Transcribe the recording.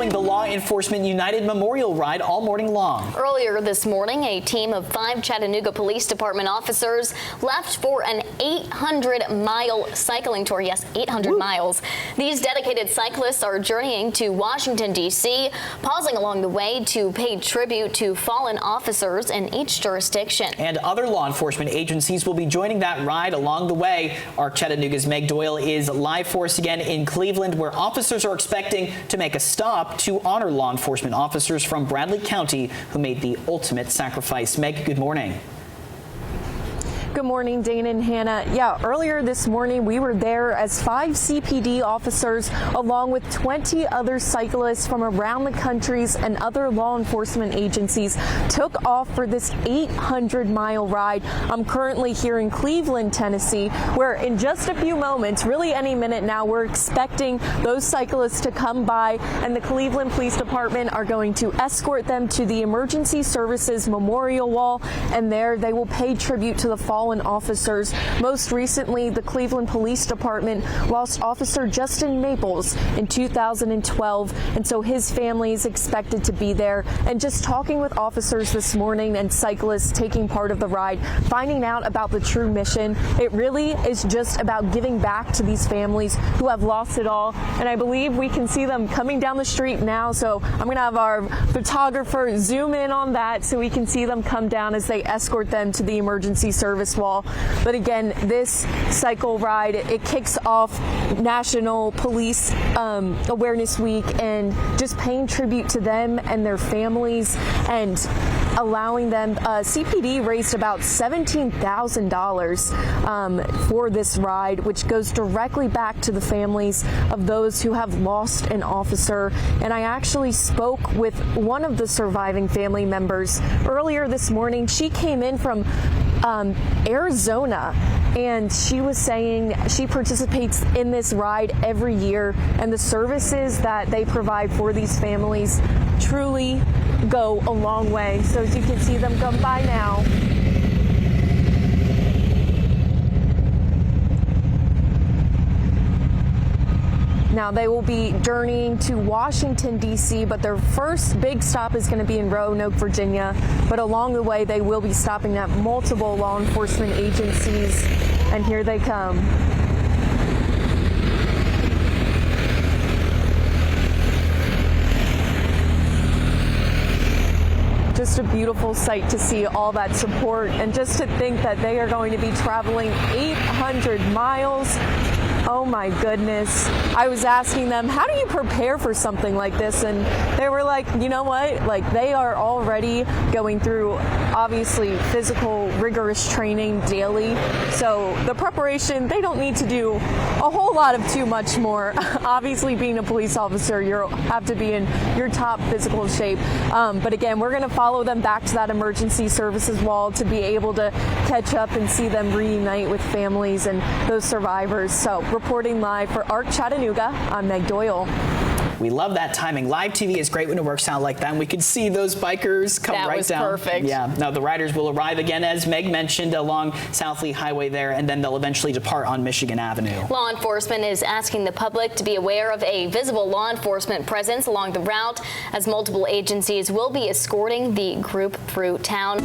following the Law Enforcement United Memorial Ride all morning long. Earlier this morning, a team of 5 Chattanooga Police Department officers left for an 800-mile cycling tour. Yes, 800 miles. These dedicated cyclists are journeying to Washington, D.C., pausing along the way to pay tribute to fallen officers in each jurisdiction. And other law enforcement agencies will be joining that ride along the way. ARC Chattanooga's Meg Doyle is live for us again in Cleveland, where officers are expecting to make a stop to honor law enforcement officers from Bradley County who made the ultimate sacrifice. Meg, good morning. Good morning, Dana and Hannah. Yeah, earlier this morning we were there as 5 CPD officers along with 20 other cyclists from around the countries and other law enforcement agencies took off for this 800-mile ride. I'm currently here in Cleveland, Tennessee, where in just a few moments, really any minute now, we're expecting those cyclists to come by, and the Cleveland Police Department are going to escort them to the Emergency Services Memorial Wall, and there they will pay tribute to the fallen officers. Most recently, the Cleveland Police Department lost Officer Justin Maples in 2012, and so his family is expected to be there. And just talking with officers this morning and cyclists taking part of the ride, finding out about the true mission, it really is just about giving back to these families who have lost it all. And I believe we can see them coming down the street now, so I'm going to have our photographer zoom in on that so we can see them come down as they escort them to the emergency service wall. But again, this cycle ride, it kicks off National Police Awareness Week, and just paying tribute to them and their families and allowing them. CPD raised about $17,000 for this ride, which goes directly back to the families of those who have lost an officer. And I actually spoke with one of the surviving family members earlier this morning. She came in from Arizona, and she was saying she participates in this ride every year, and the services that they provide for these families truly go a long way. So as you can see them come by now. Now they will be journeying to Washington, D.C., but their first big stop is going to be in Roanoke, Virginia. But along the way, they will be stopping at multiple law enforcement agencies. And here they come. Just a beautiful sight to see all that support, and just to think that they are going to be traveling 800 miles. Oh my goodness. I was asking them, how do you prepare for something like this? And they were like, you know what? Like, they are already going through, obviously, physical, rigorous training daily. So the preparation, they don't need to do a whole lot of too much more. Obviously, being a police officer, you have to be in your top physical shape. But again, we're going to follow them back to that emergency services wall to be able to catch up and see them reunite with families and those survivors. So reporting live for ARC Chattanooga, I'm Meg Doyle. We love that timing. Live TV is great when it works out like that, and we could see those bikers come right down. That was perfect. Yeah. Now the riders will arrive again, as Meg mentioned, along South Lee Highway there, and then they'll eventually depart on Michigan Avenue. Law enforcement is asking the public to be aware of a visible law enforcement presence along the route, as multiple agencies will be escorting the group through town.